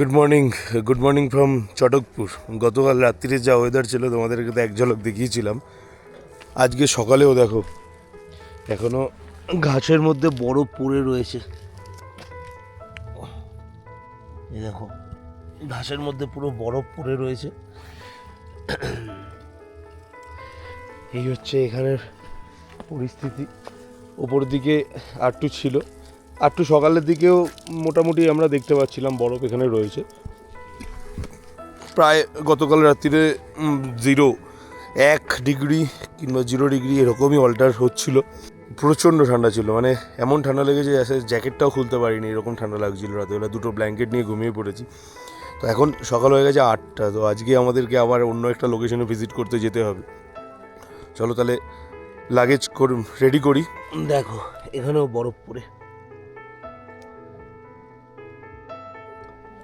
Good morning from Chatakpur. গতকাল রাত্রিরে যা ওয়েদার ছিল তোমাদেরকে তো এক ঝলক দেখিয়েছিলাম। আজকে সকালেও দেখো এখনো ঘাসের মধ্যে বরফ পড়ে রয়েছে। এই দেখো ঘাসের মধ্যে পুরো বরফ পড়ে রয়েছে। এই হচ্ছে এখানের পরিস্থিতি। ওপর দিকে আরটু ছিল, আরটু সকালের দিকেও মোটামুটি আমরা দেখতে পাচ্ছিলাম বরফ এখানে রয়েছে। প্রায় গতকাল রাত্রিরে 1 ডিগ্রি কিংবা 0 ডিগ্রি এরকমই অল্টার হচ্ছিল। প্রচণ্ড ঠান্ডা ছিল, মানে এমন ঠান্ডা লেগেছে জ্যাকেটটাও খুলতে পারিনি, এরকম ঠান্ডা লাগছিল। রাতেবেলা 2টো ব্ল্যাঙ্কেট নিয়ে ঘুমিয়ে পড়েছি। তো এখন সকাল হয়ে গেছে 8টা। তো আজকে আমাদেরকে আবার অন্য একটা লোকেশনে ভিজিট করতে যেতে হবে। চলো তাহলে লাগেজ রেডি করি। দেখো এখানেও বরফ পড়ে,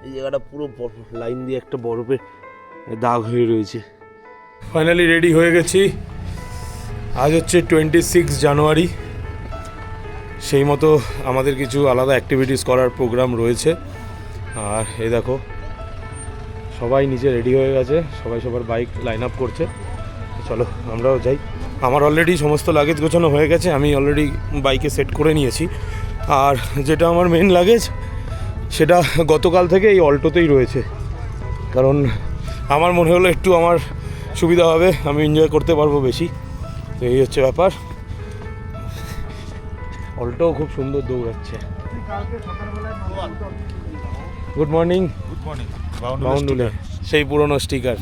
এই জায়গাটা পুরো লাইন দিয়ে একটা বরফের দাগ হয়ে রয়েছে। ফাইনালি রেডি হয়ে গেছি। আজ হচ্ছে 26 জানুয়ারি। সেই মতো আমাদের কিছু আলাদা অ্যাক্টিভিটিস করার প্রোগ্রাম রয়েছে। আর এই দেখো সবাই নিচে রেডি হয়ে গেছে, সবাই সবার বাইক লাইন আপ করছে। চলো আমরাও যাই। আমার অলরেডি সমস্ত লাগেজ গোছানো হয়ে গেছে, আমি অলরেডি বাইকে সেট করে নিয়েছি। আর যেটা আমার মেন লাগেজ সেটা গতকাল থেকে এই অল্টোতেই রয়েছে, কারণ আমার মনে হলো একটু আমার সুবিধা হবে, আমি এনজয় করতে পারবো বেশি। তো এই হচ্ছে ব্যাপার। অল্টোও খুব সুন্দর দৌড়াচ্ছে। Good morning. Good morning. বাউন্ডুলে সেই পুরনো স্টিকার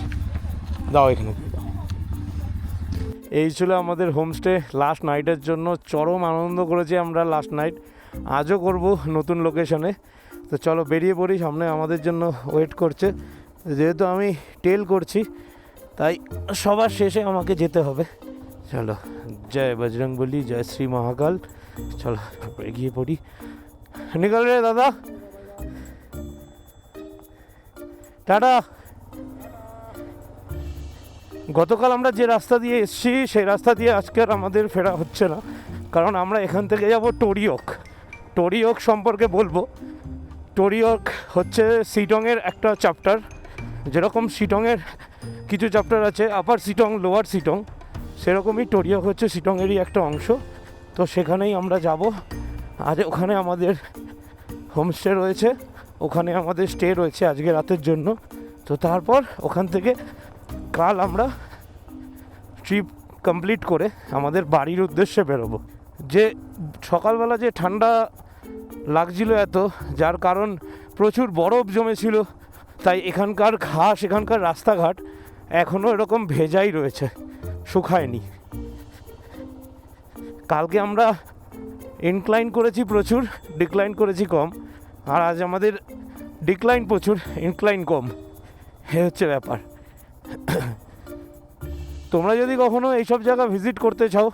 দাও এখানে। এই ছিল আমাদের হোমস্টে লাস্ট নাইটের জন্য। চরম আনন্দ করেছি আমরা লাস্ট নাইট, আজও করব নতুন লোকেশনে। তো চলো বেরিয়ে পড়ি, সামনে আমাদের জন্য ওয়েট করছে। যেহেতু আমি টেল করছি তাই সবার শেষে আমাকে যেতে হবে। চলো, জয় বজরংবলী, জয় শ্রী মহাকাল। চলো এগিয়ে পড়ি। নিকল রে দাদা, টাটা। গতকাল আমরা যে রাস্তা দিয়ে এসেছি সেই রাস্তা দিয়ে আজকে আর আমাদের ফেরা হচ্ছে না, কারণ আমরা এখান থেকে যাব টোরিওক। টোরিওক সম্পর্কে বলবো, টোরিওক হচ্ছে শিটংয়ের একটা চ্যাপ্টার। যেরকম শিটংয়ের কিছু চ্যাপ্টার আছে, আপার শিটং, লোয়ার শিটং, সেরকমই টোরিওক হচ্ছে শিটংয়েরই একটা অংশ। তো সেখানেই আমরা যাব। আজ ওখানে আমাদের হোমস্টে রয়েছে, ওখানে আমাদের স্টে রয়েছে আজকে রাতের জন্য। তো তারপর ওখান থেকে কাল আমরা ট্রিপ কমপ্লিট করে আমাদের বাড়ির উদ্দেশ্যে বেরোবো। যে সকালবেলা যে ঠান্ডা লাগছিল এত, যার কারণ প্রচুর বরফ জমেছিল, তাই এখানকার ঘাস, এখানকার রাস্তাঘাট এখনও এরকম ভেজাই রয়েছে, শুকায়নি। কালকে আমরা ইনক্লাইন করেছি প্রচুর, ডিক্লাইন করেছি কম। আর আজ আমাদের ডিক্লাইন প্রচুর, ইনক্লাইন কম। এ হচ্ছে ব্যাপার। তোমরা যদি কখনো এইসব জায়গা ভিজিট করতে চাও,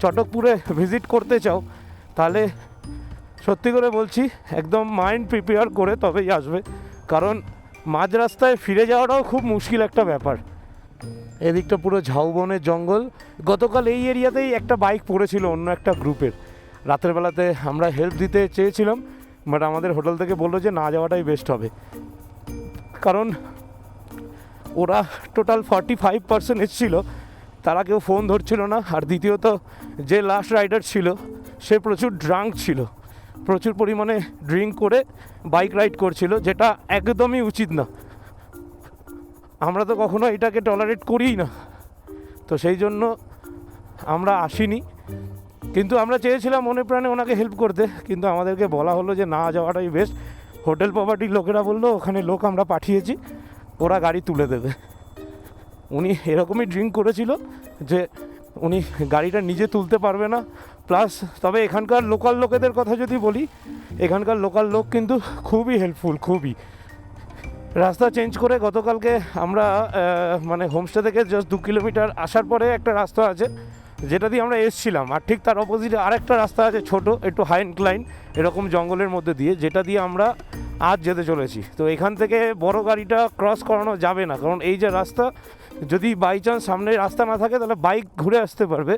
চটকপুরে ভিজিট করতে চাও, তাহলে সত্যি করে বলছি একদম মাইন্ড প্রিপেয়ার করে তবেই আসবে, কারণ মাঝ রাস্তায় ফিরে যাওয়াটাও খুব মুশকিল একটা ব্যাপার। এদিকটা পুরো ঝাউবনের জঙ্গল। গতকাল এই এরিয়াতেই একটা বাইক পড়েছিল অন্য একটা গ্রুপের। রাতের বেলাতে আমরা হেল্প দিতে চেয়েছিলাম, বাট আমাদের হোটেল থেকে বললো যে না যাওয়াটাই বেস্ট হবে, কারণ ওরা টোটাল 45% এসেছিল, তারা কেউ ফোন ধরছিল না। আর দ্বিতীয়ত যে লাস্ট রাইডার ছিল সে প্রচুর ড্রাঙ্ক ছিল, প্রচুর পরিমাণে ড্রিঙ্ক করে বাইক রাইড করছিল, যেটা একদমই উচিত না। আমরা তো কখনো এটাকে টলারেট করিই না, তো সেই জন্য আমরা আসিনি। কিন্তু আমরা চেয়েছিলাম মনে প্রাণে ওনাকে হেল্প করতে, কিন্তু আমাদেরকে বলা হলো যে না যাওয়াটাই বেস্ট। হোটেল প্রপার্টির লোকেরা বললো ওখানে লোক আমরা পাঠিয়েছি, ওরা গাড়ি তুলে দেবে। উনি এরকমই ড্রিঙ্ক করেছিল যে উনি গাড়িটা নিজে তুলতে পারবে না। প্লাস তবে এখানকার লোকাল লোকেদের কথা যদি বলি, এখানকার লোকাল লোক কিন্তু খুবই হেল্পফুল, খুবই। রাস্তা চেঞ্জ করে গতকালকে আমরা হোমস্টে থেকে জাস্ট 2 কিলোমিটার আসার পরে একটা রাস্তা আছে যেটা দিয়ে আমরা এসেছিলাম, আর ঠিক তার অপোজিটে আরেকটা রাস্তা আছে ছোট, একটু হাই ইনক্লাইন, এরকম জঙ্গলের মধ্যে দিয়ে, যেটা দিয়ে আমরা আজ যেতে চলেছি। তো এখান থেকে বড় গাড়িটা ক্রস করানো যাবে না, কারণ এই যে রাস্তা, যদি বাই চান্স সামনে রাস্তা না থাকে তাহলে বাইক ঘুরে আসতে পারবে,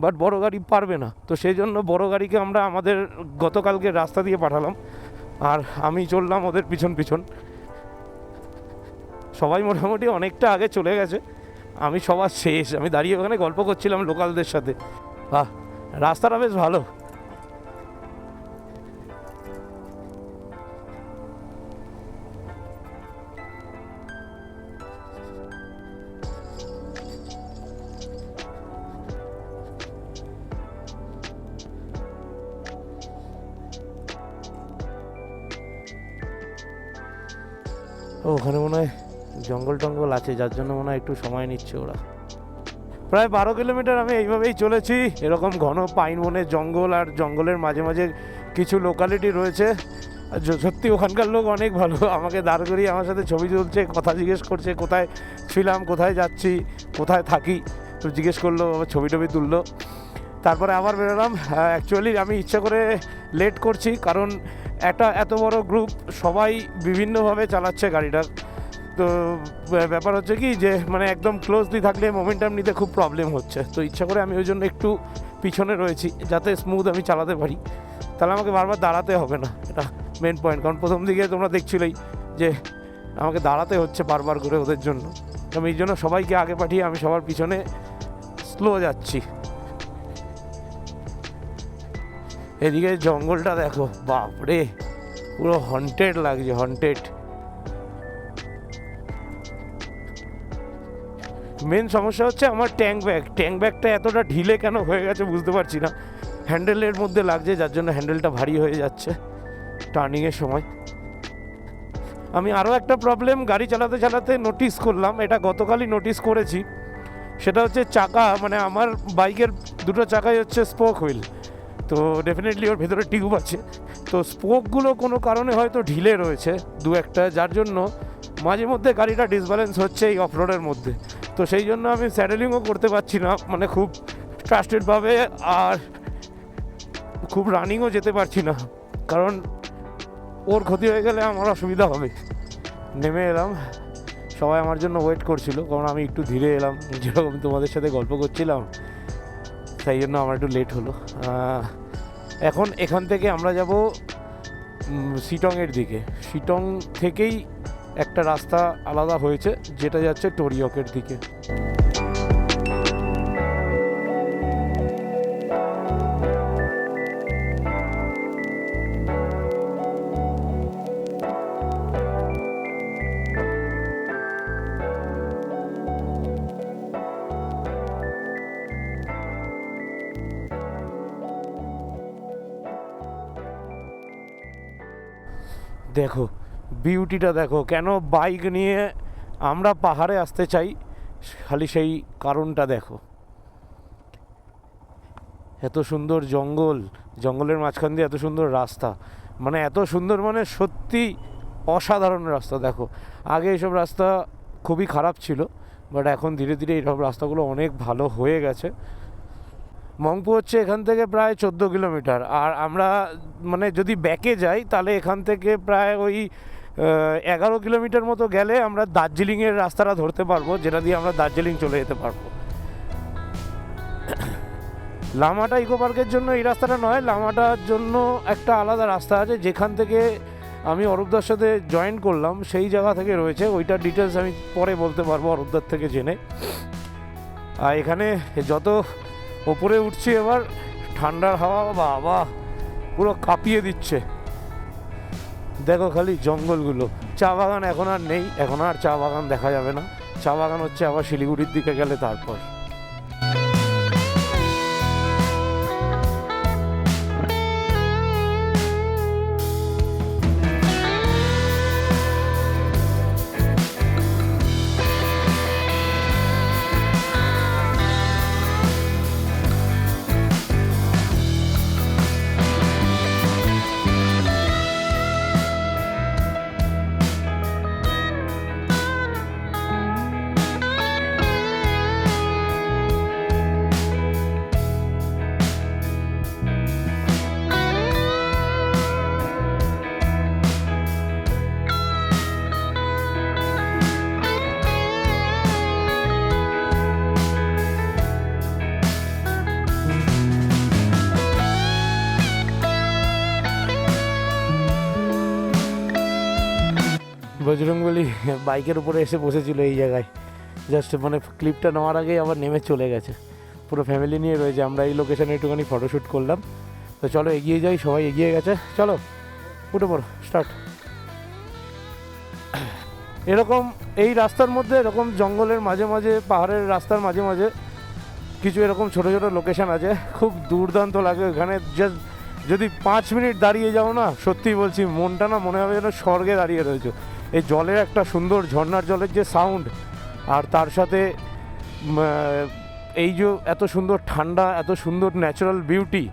বাট বড় গাড়ি পারবে না। তো সেই জন্য বড় গাড়িকে আমরা আমাদের গতকালকে রাস্তা দিয়ে পাঠালাম, আর আমি চললাম ওদের পিছন পিছন। সবাই মোটামুটি অনেকটা আগে চলে গেছে, আমি সবার শেষ। আমি দাঁড়িয়ে ওখানে গল্প করছিলাম লোকালদের সাথে। বাহ, রাস্তাটা বেশ ভালো। ওখানে মনে হয় জঙ্গল টঙ্গল আছে, যার জন্য মনে হয় একটু সময় নিচ্ছে ওরা। প্রায় 12 কিলোমিটার আমি এইভাবেই চলেছি। এরকম ঘন পাইন বনের জঙ্গল, আর জঙ্গলের মাঝে মাঝে কিছু লোকালিটি রয়েছে। আর সত্যি ওখানকার লোক অনেক ভালো, আমাকে দাঁড় করিয়ে আমার সাথে ছবি তুলছে, কথা জিজ্ঞেস করছে কোথায় ছিলাম, কোথায় যাচ্ছি, কোথায় থাকি, তো জিজ্ঞেস করলো, ছবি টবি তুললো। তারপরে আবার বেরোলাম। অ্যাকচুয়ালি আমি ইচ্ছা করে লেট করছি, কারণ একটা এত বড় গ্রুপ সবাই বিভিন্নভাবে চালাচ্ছে গাড়িটা। তো ব্যাপার হচ্ছে কি যে মানে একদম ক্লোজলি থাকলে মোমেন্টাম নিতে খুব প্রবলেম হচ্ছে। তো ইচ্ছা করে আমি ওই জন্য একটু পিছনে রয়েছি, যাতে স্মুথ আমি চালাতে পারি। তাহলে আমাকে বারবার দাঁড়াতে হবে না, এটা মেন পয়েন্ট। কারণ প্রথম দিকে তোমরা দেখছিলেই যে আমাকে দাঁড়াতে হচ্ছে বারবার করে ওদের জন্য। আমি এই জন্য সবাইকে আগে পাঠিয়ে আমি সবার পিছনে স্লো যাচ্ছি। এদিকে জঙ্গলটা দেখো, বাপরে পুরো হন্টেড লাগছে, হন্টেড। মেন সমস্যা হচ্ছে আমার ট্যাঙ্ক ব্যাগটা এতটা ঢিলে কেন হয়ে গেছে বুঝতে পারছি না। হ্যান্ডেলের মধ্যে লাগছে, যার জন্য হ্যান্ডেলটা ভারী হয়ে যাচ্ছে টার্নিংয়ের সময়। আমি আরও একটা প্রবলেম গাড়ি চালাতে চালাতে নোটিস করলাম, এটা গতকালই নোটিস করেছি। সেটা হচ্ছে চাকা, মানে আমার বাইকের দুটো চাকাই হচ্ছে স্পোক হুইল। তো ডেফিনেটলি ওর ভেতরে টিউব আছে, তো স্পোকগুলো কোনো কারণে হয়তো ঢিলে রয়েছে দু একটা, যার জন্য মাঝে মধ্যে গাড়িটা ডিসব্যালেন্স হচ্ছে এই অফরোডের মধ্যে। তো সেই জন্য আমি স্যাডেলিংও করতে পারছি না, মানে খুব ট্রাস্টেডভাবে, আর খুব রানিংও যেতে পারছি না, কারণ ওর ক্ষতি হয়ে গেলে আমার অসুবিধা হবে। নেমে এলাম, সবাই আমার জন্য ওয়েট করছিল, কারণ আমি একটু ধীরে এলাম, যেরকম তোমাদের সাথে গল্প করছিলাম, সেই জন্য আমার একটু লেট হলো। এখন এখান থেকে আমরা যাব শিটংয়ের দিকে। শিটং থেকেই একটা রাস্তা আলাদা হয়েছে যেটা যাচ্ছে টোরিয়কের দিকে। দেখো বিউটিটা দেখো, কেন বাইক নিয়ে আমরা পাহাড়ে আসতে চাই, খালি সেই কারণটা দেখো। এত সুন্দর জঙ্গল, জঙ্গলের মাঝখান দিয়ে এত সুন্দর রাস্তা, মানে এত সুন্দর, মানে সত্যি অসাধারণ রাস্তা। দেখো আগে এইসব রাস্তা খুবই খারাপ ছিল, বাট এখন ধীরে ধীরে এইসব রাস্তাগুলো অনেক ভালো হয়ে গেছে। মংপু হচ্ছে এখান থেকে প্রায় 14 কিলোমিটার, আর আমরা মানে যদি ব্যাকে যাই তাহলে এখান থেকে প্রায় ওই 11 কিলোমিটার মতো গেলে আমরা দার্জিলিংয়ের রাস্তাটা ধরতে পারবো, যেটা দিয়ে আমরা দার্জিলিং চলে যেতে পারবো। লামাটা ইকো পার্কের জন্য এই রাস্তাটা নয়, লামাটার জন্য একটা আলাদা রাস্তা আছে, যেখান থেকে আমি অরূপদার সাথে জয়েন করলাম সেই জায়গা থেকে রয়েছে। ওইটার ডিটেলস আমি পরে বলতে পারবো অরূপদার থেকে জেনে। আর এখানে যত ওপরে উঠছি এবার, ঠান্ডার হাওয়া বাবা পুরো কাঁপিয়ে দিচ্ছে। দেখো খালি জঙ্গলগুলো। চা বাগান এখন আর নেই, এখন আর চা বাগান দেখা যাবে না। চা বাগান হচ্ছে আবার শিলিগুড়ির দিকে গেলে তারপর। বজরংবলী বাইকের উপরে এসে বসেছিল এই জায়গায়, জাস্ট মানে ক্লিপটা নেওয়ার আগেই আবার নেমে চলে গেছে। পুরো ফ্যামিলি নিয়ে রয়েছে। আমরা এই লোকেশানে একটুখানি ফটোশ্যুট করলাম। তো চলো এগিয়ে যাই, সবাই এগিয়ে গেছে, চলো উঠে পড়ো, স্টার্ট। এরকম এই রাস্তার মধ্যে এরকম জঙ্গলের মাঝে মাঝে, পাহাড়ের রাস্তার মাঝে মাঝে কিছু এরকম ছোটো ছোটো লোকেশান আছে, খুব দুর্দান্ত লাগে। এখানে জাস্ট যদি 5 মিনিট দাঁড়িয়ে যাও না, সত্যি বলছি মনটা না মনে হবে যেন স্বর্গে দাঁড়িয়ে রয়েছে। এই জলের একটা সুন্দর ঝর্ণার জলের যে সাউন্ড, আর তার সাথে এই যে এত সুন্দর ঠান্ডা, এত সুন্দর ন্যাচারাল বিউটি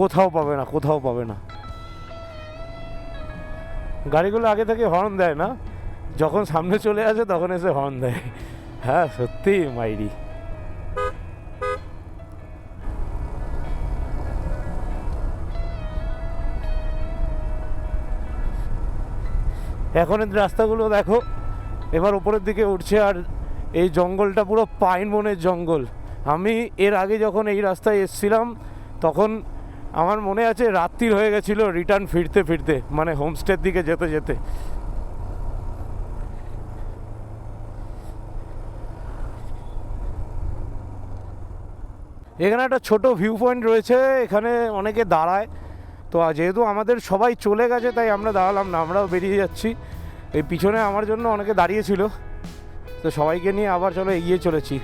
কোথাও পাবে না, কোথাও পাবে না। গাড়িগুলো আগে থেকে হর্ন দেয় না, যখন সামনে চলে আসে তখন এসে হর্ন দেয়। হ্যাঁ সত্যি মাইরি। এখন রাস্তাগুলো দেখো, এবার উপরের দিকে উঠছে, আর এই জঙ্গলটা পুরো পাইন বনের জঙ্গল। আমি এর আগে যখন এই রাস্তায় এসেছিলাম তখন আমার মনে আছে রাত্রির হয়ে গেছিলো রিটার্ন ফিরতে ফিরতে, মানে হোমস্টের দিকে যেতে যেতে। এখানে একটা ছোট ভিউ পয়েন্ট রয়েছে, এখানে অনেকে দাঁড়ায়। তো যেহেতু আমাদের সবাই চলে গেছে তাই আমরা দাঁড়ালাম না, আমরাও বেরিয়ে যাচ্ছি। এই পিছনে আমার জন্য অনেকে দাঁড়িয়েছিল, তো সবাইকে নিয়ে আবার চলো এগিয়ে চলেছি।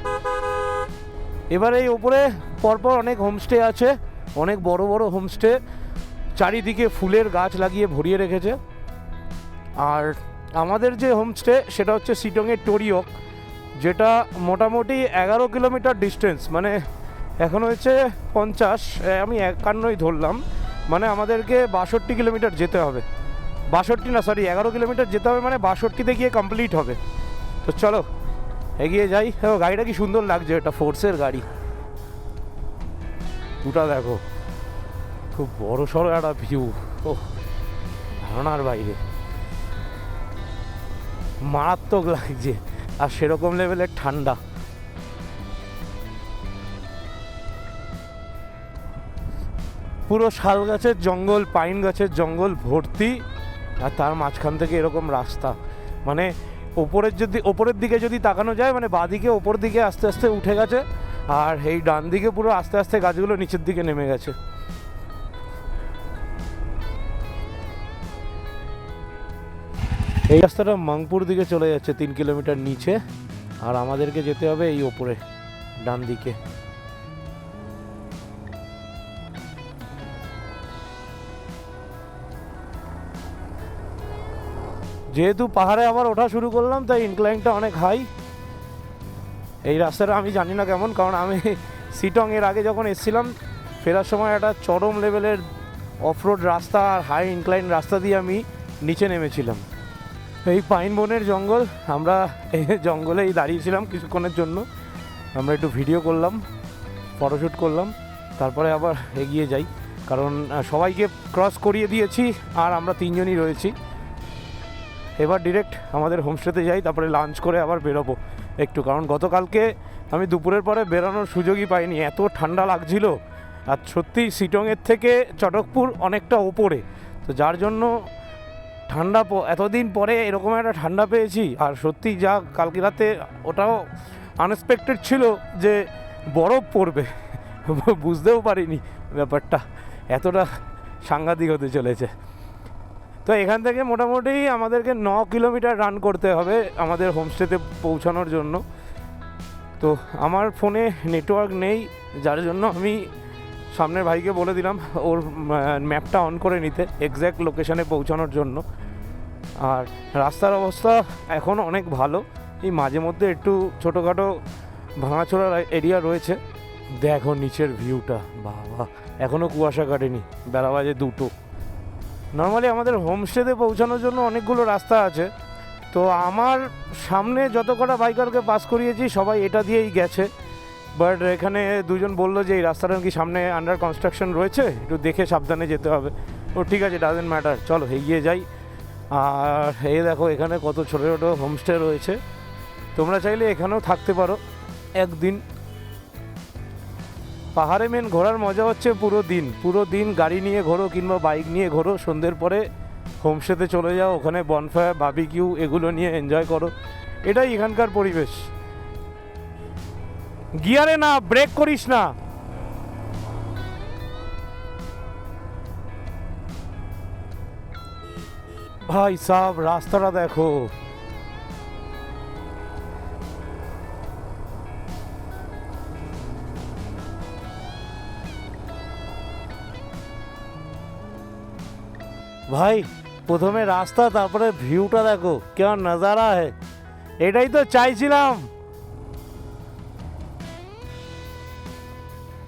এবার এই ওপরে পরপর অনেক হোমস্টে আছে, অনেক বড় বড় হোমস্টে, চারিদিকে ফুলের গাছ লাগিয়ে ভরিয়ে রেখেছে। আর আমাদের যে হোমস্টে সেটা হচ্ছে শিটংয়ের টোরিওক, যেটা মোটামুটি 11 কিলোমিটার ডিস্টেন্স, মানে এখন হচ্ছে 50, আমি 51ই ধরলাম, মানে আমাদেরকে 62 কিলোমিটার যেতে হবে। 62 না, সরি 11 কিলোমিটার যেতে হবে, মানে 62তে গিয়ে কমপ্লিট হবে। তো চলো এগিয়ে যাই। গাড়িটা কি সুন্দর লাগছে, এটা ফোর্সের গাড়ি, দুটা দেখো, খুব বড় সড়ো একটা ভিউ, ও ধারণার বাইরে, মারাত্মক লাগছে, আর সেরকম লেভেলের ঠান্ডা। পুরো শাল গাছের জঙ্গল, পাইন গাছের জঙ্গল ভর্তি, আর তার মাঝখান থেকে এরকম রাস্তা, মানে ওপরের দিকে যদি তাকানো যায়, মানে বাঁদিকে ওপর দিকে আস্তে আস্তে উঠে গেছে, আর এই ডান দিকে পুরো আস্তে আস্তে গাছগুলো নিচের দিকে নেমে গেছে। এই রাস্তাটা মাংপুর দিকে চলে যাচ্ছে 3 কিলোমিটার নিচে, আর আমাদেরকে যেতে হবে এই ওপরে ডান দিকে। যেহেতু পাহাড়ে আবার ওঠা শুরু করলাম তাই ইনক্লাইনটা অনেক হাই। এই রাস্তাটা আমি জানি না কেমন, কারণ আমি শিটং এর আগে যখন এসেছিলাম ফেরার সময় একটা চরম লেভেলের অফরোড রাস্তা আর হাই ইনক্লাইন রাস্তা দিয়ে আমি নিচে নেমেছিলাম। এই পাইন বনের জঙ্গল, আমরা এই জঙ্গলেই দাঁড়িয়েছিলাম কিছুক্ষণের জন্য, আমরা একটু ভিডিও করলাম, ফটোশ্যুট করলাম, তারপরে আবার এগিয়ে যাই, কারণ সবাইকে ক্রস করিয়ে দিয়েছি আর আমরা 3 জনই রয়েছি। এবার ডিরেক্ট আমাদের হোমস্টেতে যাই, তারপরে লাঞ্চ করে আবার বেরোবো একটু, কারণ গতকালকে আমি দুপুরের পরে বেরোনোর সুযোগই পাইনি, এত ঠান্ডা লাগছিল। আর সত্যি শিটংয়ের থেকে চটকপুর অনেকটা ওপরে, তো যার জন্য ঠান্ডা এতদিন পরে এরকম একটা ঠান্ডা পেয়েছি। আর সত্যি যা কালকে রাতে ওটাও আনএক্সপেক্টেড ছিল যে বরফ পড়বে, বুঝতেও পারিনি ব্যাপারটা এতটা সাংঘাতিক হতে চলেছে। তো এখান থেকে মোটামুটি আমাদেরকে 9 কিলোমিটার রান করতে হবে আমাদের হোমস্টেতে পৌঁছানোর জন্য। তো আমার ফোনে নেটওয়ার্ক নেই, যার জন্য আমি সামনের ভাইকে বলে দিলাম ওর ম্যাপটা অন করে নিতে এক্স্যাক্ট লোকেশানে পৌঁছানোর জন্য। আর রাস্তার অবস্থা এখন অনেক ভালো, এই মাঝে মধ্যে একটু ছোটোখাটো ভাঙাচোরা এরিয়া রয়েছে। দেখো নিচের ভিউটা, বাবা এখনও কুয়াশা কাটেনি, বেলা বাজে 2টো। নর্মালি আমাদের হোমস্টেতে পৌঁছানোর জন্য অনেকগুলো রাস্তা আছে, তো আমার সামনে যত কটা বাইকারকে পাস করিয়েছি সবাই এটা দিয়েই গেছে, বাট এখানে দুজন বললো যে এই রাস্তাটা কি সামনে আন্ডার কনস্ট্রাকশন রয়েছে, একটু দেখে সাবধানে যেতে হবে। ও ঠিক আছে, ডাজেন্ট ম্যাটার, চলো এগিয়ে যাই। আর এই দেখো এখানে কত ছোটো ছোটো হোমস্টে রয়েছে, তোমরা চাইলে এখানেও থাকতে পারো একদিন। পাহাড়ে মেন ঘোরার মজা হচ্ছে পুরো দিন গাড়ি নিয়ে ঘোরো কিংবা বাইক নিয়ে ঘোরো, সন্ধ্যের পরে হোমস্টেতে চলে যাও, ওখানে বনফায়ার বারবিকিউ এগুলো নিয়ে এনজয় করো। এটাই এখানকার পরিবেশ। গিয়ারে না, ব্রেক করিস না। ভাই সাব, রাস্তাটা দেখো। ভাই প্রথমে রাস্তা, তারপরে ভিউটা দেখো, কেমন নজারা হে। এটাই তো চাইছিলাম।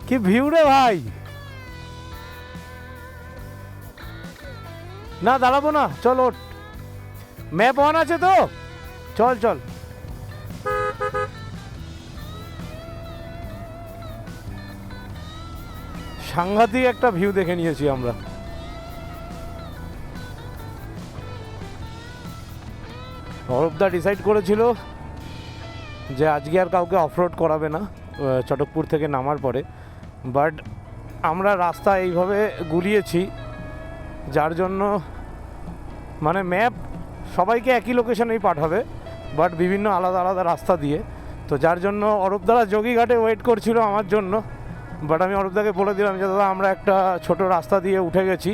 কি ভিউ রে ভাই। না দাঁড়াবো না, চল ওঠ। ম্যাপ অন আছে তো, চল চল। সাংঘাতিক একটা ভিউ দেখে নিয়েছি আমরা। অরূপদা ডিসাইড করেছিল যে আজকে আর কাউকে অফরোড করাবে না চটকপুর থেকে নামার পরে, বাট আমরা রাস্তা এইভাবে গুলিয়েছি যার জন্য মানে ম্যাপ সবাইকে একই লোকেশনেই পাঠাবে, বাট বিভিন্ন আলাদা আলাদা রাস্তা দিয়ে। তো যার জন্য অরূপদারা যোগীঘাটে ওয়েট করছিল আমার জন্য, বাট আমি অরূপদাকে বলে দিলাম যে দাদা আমরা একটা ছোট রাস্তা দিয়ে উঠে গেছি,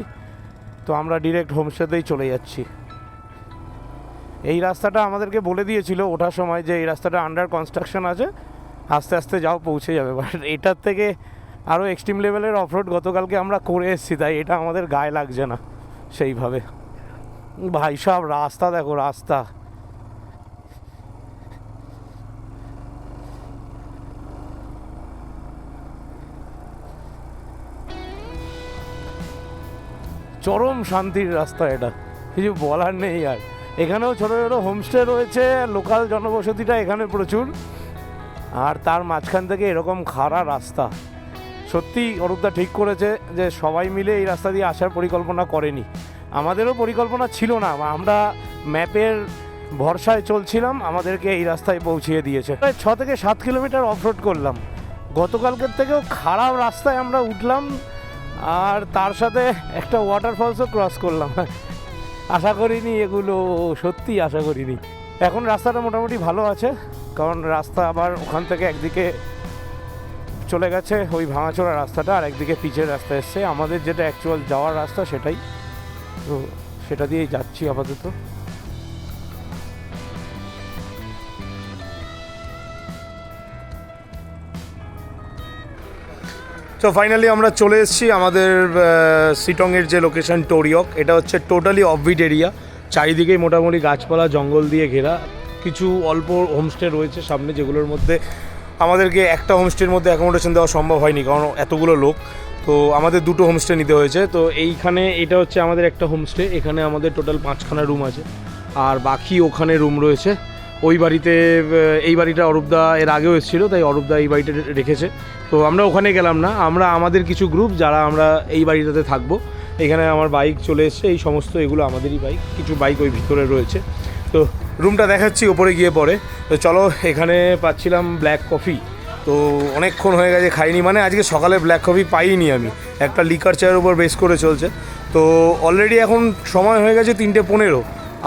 তো আমরা ডিরেক্ট হোমস্টেতেই চলে যাচ্ছি। এই রাস্তাটা আমাদেরকে বলে দিয়েছিল ওঠার সময় যে এই রাস্তাটা আন্ডার কনস্ট্রাকশন আছে, আস্তে আস্তে যাও পৌঁছে যাবে। বাট এটার থেকে আরও এক্সট্রিম লেভেলের অফরোড গতকালকে আমরা করে এসেছি, তাই এটা আমাদের গায়ে লাগছে না সেইভাবে। ভাই সব রাস্তা দেখো, রাস্তা। চরম শান্তির রাস্তা, এটা কিছু বলার নেই। আর এখানেও ছোটো ছোটো হোমস্টে রয়েছে, লোকাল জনবসতিটা এখানে প্রচুর। আর তার মাঝখান থেকে এরকম খাড়া রাস্তা। সত্যি অরূপদা ঠিক করেছে যে সবাই মিলে এই রাস্তা দিয়ে আসার পরিকল্পনা করেনি, আমাদেরও পরিকল্পনা ছিল না। আমরা ম্যাপের ভরসায় চলছিলাম, আমাদেরকে এই রাস্তায় পৌঁছিয়ে দিয়েছে। প্রায় 6 থেকে 7 কিলোমিটার অফরোড করলাম গতকালকের থেকেও খারাপ রাস্তায় আমরা উঠলাম, আর তার সাথে একটা ওয়াটারফলসও ক্রস করলাম। আশা করিনি এগুলো, সত্যি আশা করিনি। এখন রাস্তাটা মোটামুটি ভালো আছে, কারণ রাস্তা আবার ওখান থেকে একদিকে চলে গেছে ওই ভাঙাচোরা রাস্তাটা, আর একদিকে পিচের রাস্তা এসছে। আমাদের যেটা অ্যাকচুয়াল যাওয়ার রাস্তা সেটাই, তো সেটা দিয়েই যাচ্ছি আপাতত। তো ফাইনালি আমরা চলে এসেছি আমাদের সিটংয়ের যে লোকেশন টোরিয়ক। এটা হচ্ছে টোটালি অফবিট এরিয়া, চারিদিকেই মোটামুটি গাছপালা জঙ্গল দিয়ে ঘেরা। কিছু অল্প হোমস্টে রয়েছে সামনে, যেগুলোর মধ্যে আমাদেরকে একটা হোমস্টের মধ্যে অ্যাকোমোডেশন দেওয়া সম্ভব হয়নি, কারণ এতগুলো লোক। তো আমাদের দুটো হোমস্টে নিতে হয়েছে। তো এইখানে এটা হচ্ছে আমাদের একটা হোমস্টে, এখানে আমাদের টোটাল 5খানা রুম আছে, আর বাকি ওখানে রুম রয়েছে। ওই বাড়িতে, এই বাড়িটা অরূপদা এর আগেও এসেছিলো, তাই অরূপদা এই বাড়িটা রেখেছে। তো আমরা ওখানে গেলাম না, আমরা আমাদের কিছু গ্রুপ যারা আমরা এই বাড়িটাতে থাকবো। এখানে আমার বাইক চলে এসছে, এই সমস্ত এগুলো আমাদেরই বাইক, কিছু বাইক ওই ভিতরে রয়েছে। তো রুমটা দেখাচ্ছি ওপরে গিয়ে পরে। তো চলো, এখানে পাচ্ছিলাম ব্ল্যাক কফি, তো অনেকক্ষণ হয়ে গেছে খাইনি, মানে আজকে সকালে ব্ল্যাক কফি পাইনি আমি, একটা লিকার চায়ের উপর বেস করে চলছে। তো অলরেডি এখন সময় হয়ে গেছে 3:15,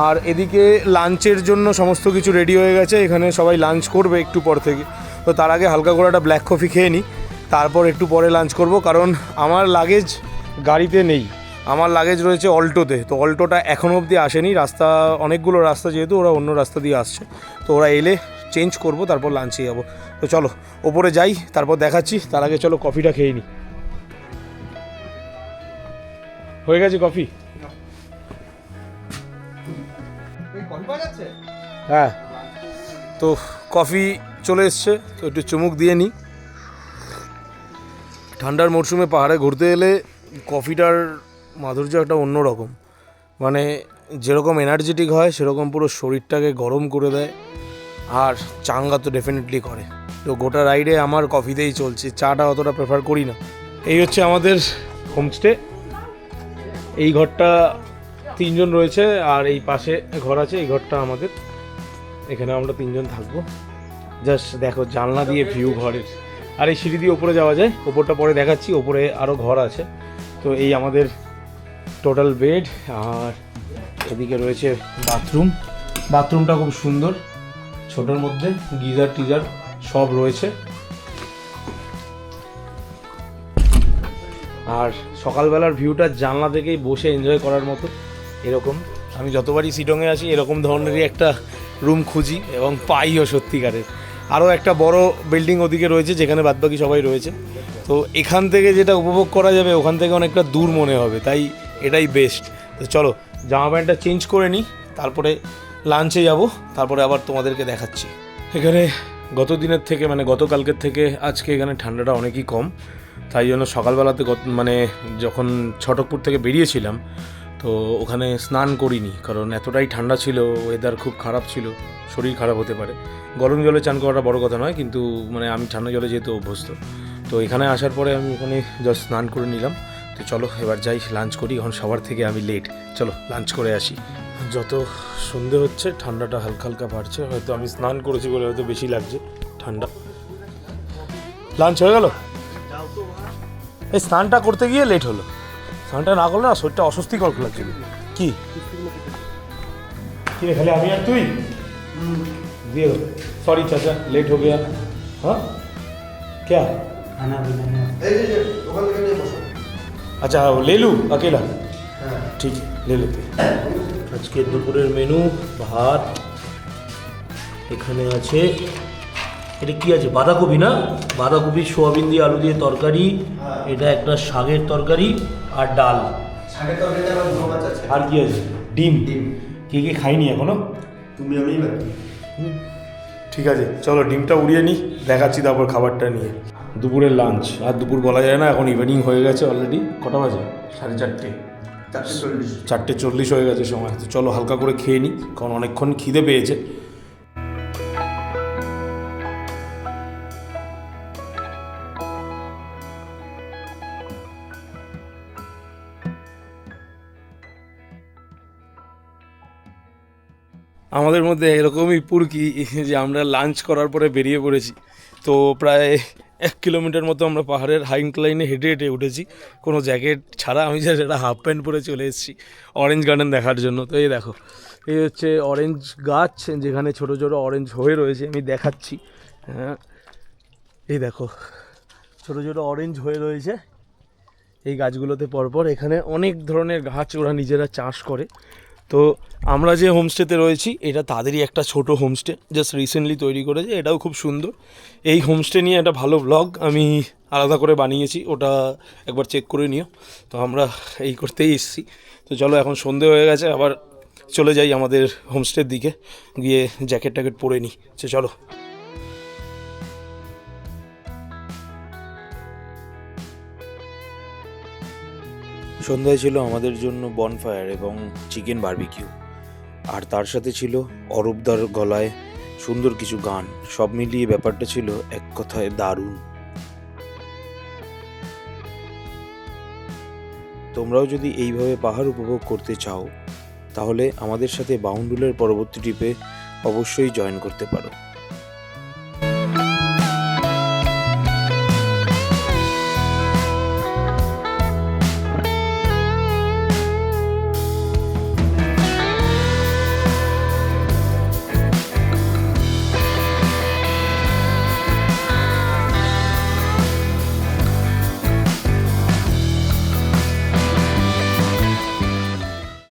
আর এদিকে লাঞ্চের জন্য সমস্ত কিছু রেডি হয়ে গেছে। এখানে সবাই লাঞ্চ করবে একটু পর থেকে, তো তার আগে হালকা করে একটা ব্ল্যাক কফি খেয়ে নিই, তারপর একটু পরে লাঞ্চ করব। কারণ আমার লাগেজ গাড়িতে নেই, আমার লাগেজ রয়েছে অল্টোতে। তো অল্টোটা এখনও অবধি আসেনি, রাস্তা অনেকগুলো রাস্তা, যেহেতু ওরা অন্য রাস্তা দিয়ে আসছে, তো ওরা এলে চেঞ্জ করব, তারপর লাঞ্চে যাবো। তো চলো ওপরে যাই, তারপর দেখাচ্ছি। তার আগে চলো কফিটা খেয়ে নিই। হয়ে গেছে কফি? হ্যাঁ, তো কফি চলে এসছে, তো একটু চুমুক দিয়ে নিই। ঠান্ডার মরশুমে পাহাড়ে ঘুরতে এলে কফিটার মাধুর্য একটা অন্যরকম, মানে যেরকম এনার্জেটিক হয় সেরকম পুরো শরীরটাকে গরম করে দেয়, আর চাঙ্গা তো ডেফিনেটলি করে। তো গোটা রাইডে আমার কফিতেই চলছে, চাটা অতটা প্রেফার করি না। এই হচ্ছে আমাদের হোমস্টে, এই ঘরটা 3 জন রয়েছে, আর এই পাশে ঘর আছে, এই ঘরটা আমাদের, এখানে আমরা 3 জন থাকবো। জাস্ট দেখো জানলা দিয়ে ভিউ ঘরের, আর এই সিঁড়ি দিয়ে ওপরে যাওয়া যায়, ওপরটা পরে দেখাচ্ছি, ওপরে আরও ঘর আছে। তো এই আমাদের টোটাল বেড, আর এদিকে রয়েছে বাথরুমটা খুব সুন্দর, ছোটোর মধ্যে গিজার টিজার সব রয়েছে। আর সকালবেলার ভিউটা জানলা থেকেই বসে এনজয় করার মতো। এরকম আমি যতবারই শিলংয়ে আসি এরকম ধরনেরই একটা রুম খুঁজি এবং পাইও সত্যিকারের। আরও একটা বড় বিল্ডিং ওদিকে রয়েছে যেখানে বাদবাকি সবাই রয়েছে, তো এখান থেকে যেটা উপভোগ করা যাবে ওখান থেকে অনেকটা দূর মনে হবে, তাই এটাই বেস্ট। তো চলো জামা প্যান্টটা চেঞ্জ করে নিই, তারপরে লাঞ্চে যাব, তারপরে আবার তোমাদেরকে দেখাচ্ছি। এখানে গত দিনের থেকে মানে গতকালকের থেকে আজকে এখানে ঠান্ডাটা অনেকই কম, তাই জন্য সকালবেলাতে মানে যখন ছটকপুর থেকে বেরিয়েছিলাম তো ওখানে স্নান করিনি, কারণ এতটাই ঠান্ডা ছিল, ওয়েদার খুব খারাপ ছিল, শরীর খারাপ হতে পারে। গরম জলে চান করাটা বড় কথা নয়, কিন্তু মানে আমি ঠান্ডা জলে যেহেতু অভ্যস্ত, তো এখানে আসার পরে আমি ওখানে জাস্ট স্নান করে নিলাম। তো চলো এবার যাই লাঞ্চ করি, এখন সবার থেকে আমি লেট, চলো লাঞ্চ করে আসি। যত সন্ধে হচ্ছে ঠান্ডাটা হালকা হালকা বাড়ছে, হয়তো আমি স্নান করেছি বলে হয়তো বেশি লাগছে ঠান্ডা। লাঞ্চ হয়ে গেল, এই স্নানটা করতে গিয়ে লেট হলো, স্নানটা না করলে না শরীরটা অস্বস্তিকর লাগছিল। কি রে খালি আমি আর তুই দিয়ে दो, सॉरी चाचा लेट हो गया। हाँ क्या खाना बनाना अच्छा ले लूँ अकेला? ठीक है ले लेते। আজকে দুপুরের মেনু ভাত, এখানে আছে এটা কি আছে বাঁধাকপি, না বাঁধাকপি সোয়াবিন দিয়ে আলু দিয়ে তরকারি, এটা একটা শাকের তরকারি আর ডাল, শাকের তরকারিতে আবার দুটো মাছ আছে আর কি আছে ডিম। কে কে খাইনি এখনো? তুমি আমি বাকি। ঠিক আছে চলো ডিমটা উড়িয়ে নিই, দেখাচ্ছি তারপর খাবারটা নিয়ে। দুপুরের লাঞ্চ, আর দুপুর বলা যায় না, এখন ইভিনিং হয়ে গেছে অলরেডি। কটা বাজে? 4:30, 4:40 হয়ে গেছে সময়। তো চলো হালকা করে খেয়ে নিই, কারণ অনেকক্ষণ খিদে পেয়েছে। আমাদের মধ্যে এরকমই পুরকি যে আমরা লাঞ্চ করার পরে বেরিয়ে পড়েছি। তো প্রায় 1 কিলোমিটার মতো আমরা পাহাড়ের হাই ইনক্লাইনে হেঁটে হেঁটে উঠেছি, কোনো জ্যাকেট ছাড়া। আমি জাস্ট একটা হাফ প্যান্ট পরে চলে এসেছি অরেঞ্জ গার্ডেন দেখার জন্য। তো এই দেখো, এই হচ্ছে অরেঞ্জ গাছ, যেখানে ছোটো ছোটো অরেঞ্জ হয়ে রয়েছে, আমি দেখাচ্ছি। হ্যাঁ এই দেখো ছোটো ছোটো অরেঞ্জ হয়ে রয়েছে এই গাছগুলোতে পরপর। এখানে অনেক ধরনের গাছ ওরা নিজেরা চাষ করে। তো আমরা যে হোমস্টেতে রয়েছি এটা তাদেরই একটা ছোট হোমস্টে, জাস্ট রিসেন্টলি তৈরি করেছে, এটাও খুব সুন্দর। এই হোমস্টে নিয়ে একটা ভালো ব্লগ আমি আলাদা করে বানিয়েছি, ওটা একবার চেক করে নিও। তো আমরা এই করতেই এসেছি। তো চলো এখন সন্ধে হয়ে গেছে, আবার চলে যাই আমাদের হোমস্টের দিকে, গিয়ে জ্যাকেট ট্যাকেট পরে নিই। চলো সন্ধ্যায় ছিল আমাদের জন্য বনফায়ার এবং চিকেন বারবিকিউ, আর তার সাথে ছিল অরূপদার গলায় সুন্দর কিছু গান। সব মিলিয়ে ব্যাপারটা ছিল এক কথায় দারুণ। তোমরাও যদি এইভাবে পাহাড় উপভোগ করতে চাও তাহলে আমাদের সাথে বাউন্ডুলের পরবর্তী ট্রিপে অবশ্যই জয়েন করতে পারো।